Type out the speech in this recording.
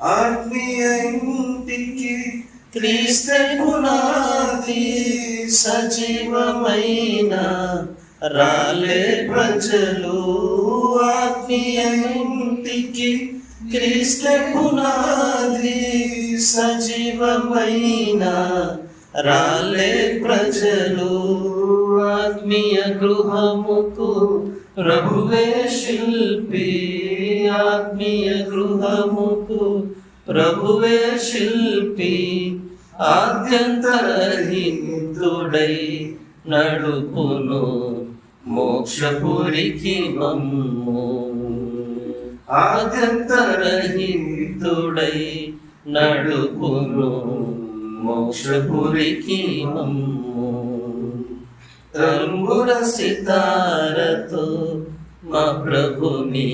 ఆత్మీయ ఇంటికి క్రీస్తే పునాది, సజీవమైన రాలే ప్రజలు. ఆత్మీయ ఇంటికి క్రీస్తే పునాది, సజీవమైన రాలే ప్రజలు. ఆత్మీయ గృహముకు ప్రభువే శిల్పి, ఆత్మీయ గృహముకు ప్రభువే శిల్పి. ఆద్యంతరహితుడై నడుపును మోక్షపురికి మమ్ము, ఆద్యంతరహితుడై నడుపును మోక్షపురికి మమ్ము. తంబుర సితారతో మా ప్రభుని